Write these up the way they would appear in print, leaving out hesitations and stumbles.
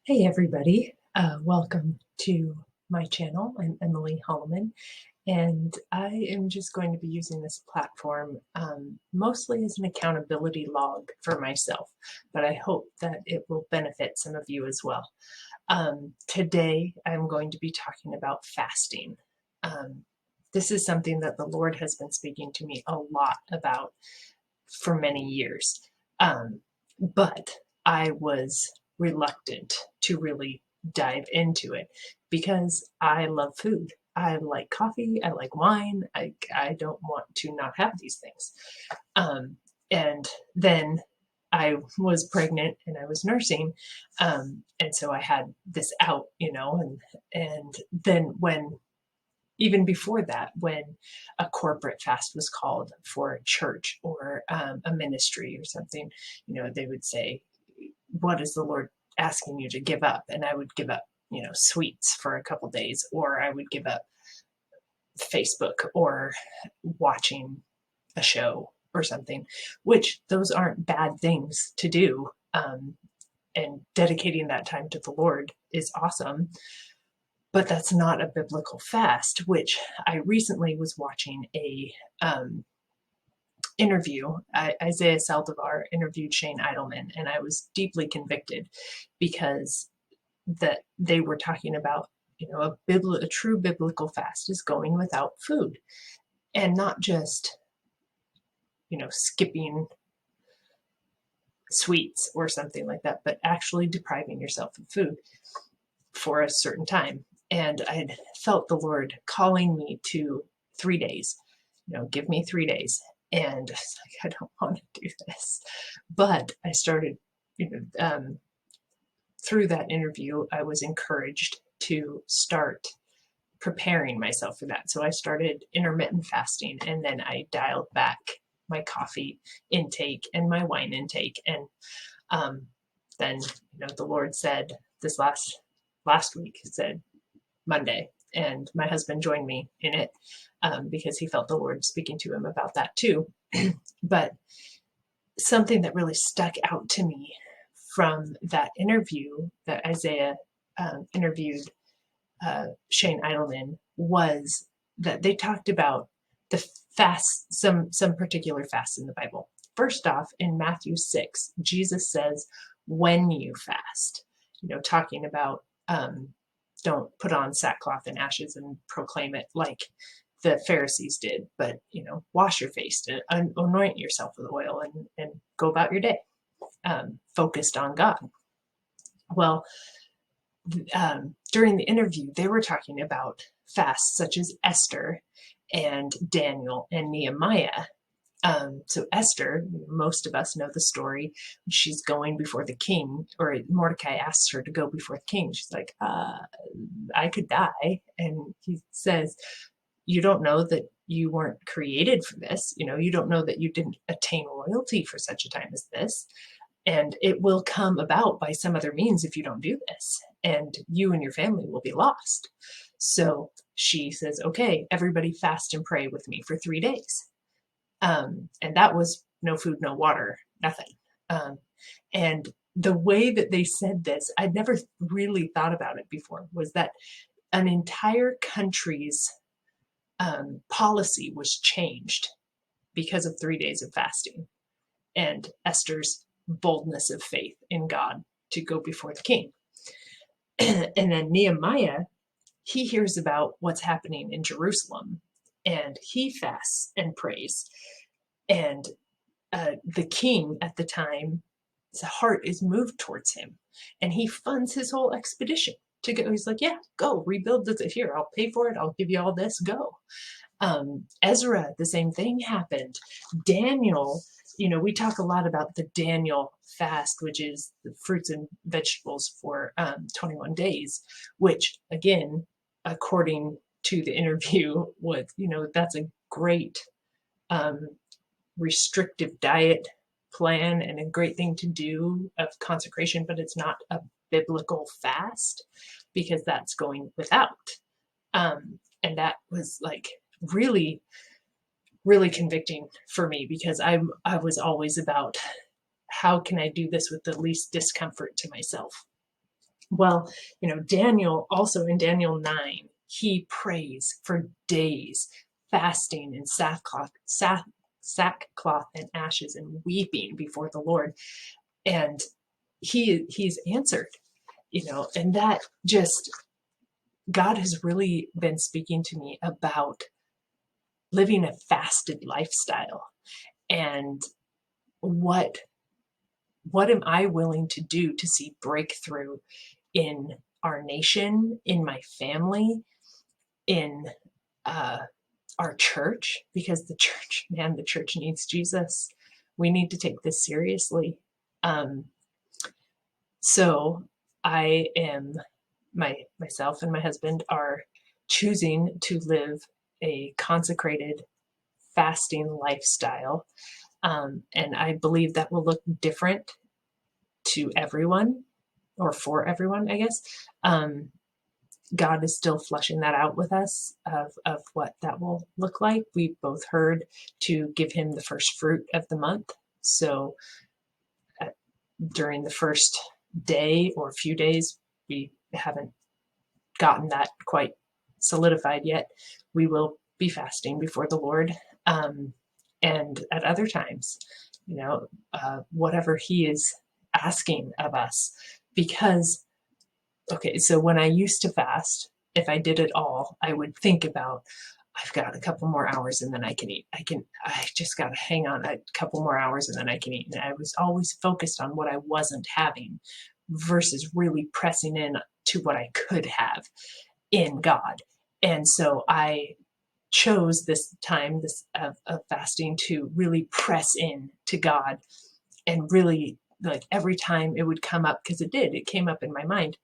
Hey everybody, welcome to my channel. I'm Emily Holloman, and I am just going to be using this platform mostly as an accountability log for myself, but I hope that it will benefit some of you as well. Today I'm going to be talking about fasting. This is something that the Lord has been speaking to me a lot about for many years, but I was reluctant to really dive into it because I love food. I like coffee. I like wine. I don't want to not have these things. Um, and then I was pregnant and I was nursing. And so I had this out, and then when even before that, when a corporate fast was called for a church or a ministry or something, they would say, what is the Lord asking you to give up? And I would give up, sweets for a couple days, or I would give up Facebook or watching a show or something, which those aren't bad things to do. And dedicating that time to the Lord is awesome, but that's not a biblical fast, which I recently was watching a interview. Isaiah Saldivar interviewed Shane Idleman, and I was deeply convicted because that they were talking about, a true biblical fast is going without food, and not just, skipping sweets or something like that, but actually depriving yourself of food for a certain time. And I felt the Lord calling me to 3 days, give me 3 days. And I was like, I don't want to do this. But I started, through that interview, I was encouraged to start preparing myself for that. So I started intermittent fasting, and then I dialed back my coffee intake and my wine intake. And then, the Lord said this last week, said Monday, and my husband joined me in it because he felt the Lord speaking to him about that too. But something that really stuck out to me from that interview that Isaiah interviewed Shane Idleman was that they talked about the fast, some particular fasts in the Bible. First off, in Matthew 6, Jesus says, when you fast, talking about don't put on sackcloth and ashes and proclaim it like the Pharisees did, but wash your face and anoint yourself with oil and go about your day, focused on God. Well, during the interview, they were talking about fasts such as Esther and Daniel and Nehemiah. So Esther, most of us know the story. She's going before the king, or Mordecai asks her to go before the king. She's like, I could die. And he says, you don't know that you weren't created for this. You don't know that you didn't attain royalty for such a time as this. And it will come about by some other means if you don't do this. And you and your family will be lost. So she says, okay, everybody fast and pray with me for 3 days. And that was no food, no water, nothing. And the way that they said this, I'd never really thought about it before, was that an entire country's policy was changed because of 3 days of fasting and Esther's boldness of faith in God to go before the king. And then Nehemiah, he hears about what's happening in Jerusalem, and he fasts and prays. And the king at the time, his heart is moved towards him, and he funds his whole expedition to go. He's like, yeah, go rebuild this. Here, I'll pay for it. I'll give you all this. Go. Ezra, the same thing happened. Daniel, we talk a lot about the Daniel fast, which is the fruits and vegetables for 21 days, which again, according to the interview, was, that's a great restrictive diet plan and a great thing to do of consecration, but it's not a biblical fast because that's going without. And that was like really, really convicting for me because I was always about how can I do this with the least discomfort to myself. Well, Daniel, also in Daniel 9, he prays for days, fasting in sackcloth and ashes and weeping before the Lord. And he's answered, and that just, God has really been speaking to me about living a fasted lifestyle, and what am I willing to do to see breakthrough in our nation, in my family, in uh, our church, because the church needs Jesus. We need to take this seriously. Um, so I am, myself and my husband are choosing to live a consecrated fasting lifestyle. And I believe that will look different to everyone, or for everyone, I guess. Um, God is still fleshing that out with us of what that will look like. We both heard to give him the first fruit of the month. So uh, during the first day or few days, we haven't gotten that quite solidified yet. We will be fasting before the Lord. And at other times, whatever he is asking of us. Because, okay, so when I used to fast, if I did it all, I would think about, I've got a couple more hours and then I can eat. I just got to hang on a couple more hours and then I can eat. And I was always focused on what I wasn't having versus really pressing in to what I could have in God. And so I chose this time of fasting to really press in to God, and really, like, every time it would come up, because it came up in my mind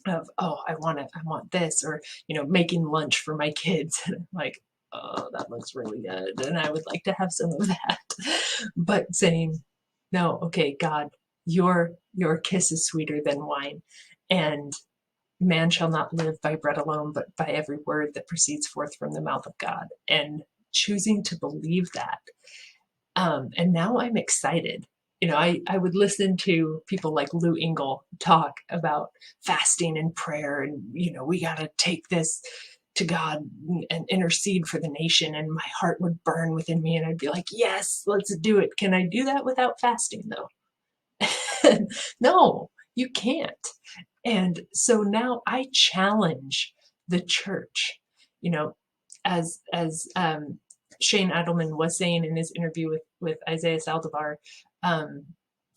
of, oh, I want this, or making lunch for my kids. And I'm like, oh, that looks really good and I would like to have some of that. But saying, no, okay, God, your kiss is sweeter than wine, and man shall not live by bread alone, but by every word that proceeds forth from the mouth of God. And choosing to believe that. And now I'm excited. I would listen to people like Lou Engle talk about fasting and prayer, and, we got to take this to God and intercede for the nation. And my heart would burn within me, and I'd be like, yes, let's do it. Can I do that without fasting, though? No, you can't. And so now I challenge the church, you know, as Shane Adelman was saying in his interview with Isaiah Saldivar, um,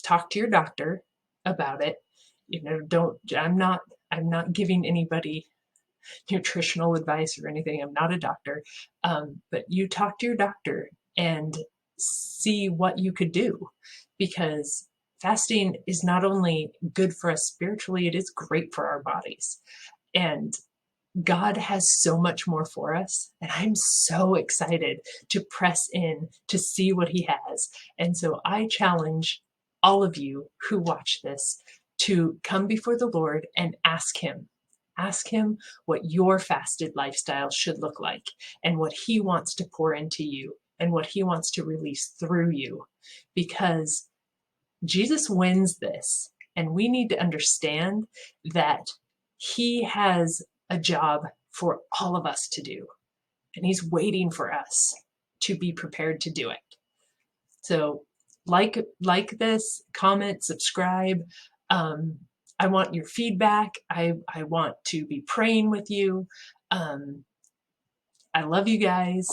talk to your doctor about it. Don't, I'm not giving anybody nutritional advice or anything. I'm not a doctor. But you talk to your doctor and see what you could do, because fasting is not only good for us spiritually, it is great for our bodies. And God has so much more for us. And I'm so excited to press in to see what he has. And so I challenge all of you who watch this to come before the Lord and ask him. Ask him what your fasted lifestyle should look like, and what he wants to pour into you, and what he wants to release through you. Because Jesus wins this, and we need to understand that he has a job for all of us to do, and he's waiting for us to be prepared to do it. So like this, comment, subscribe. I want your feedback. I want to be praying with you. I love you guys.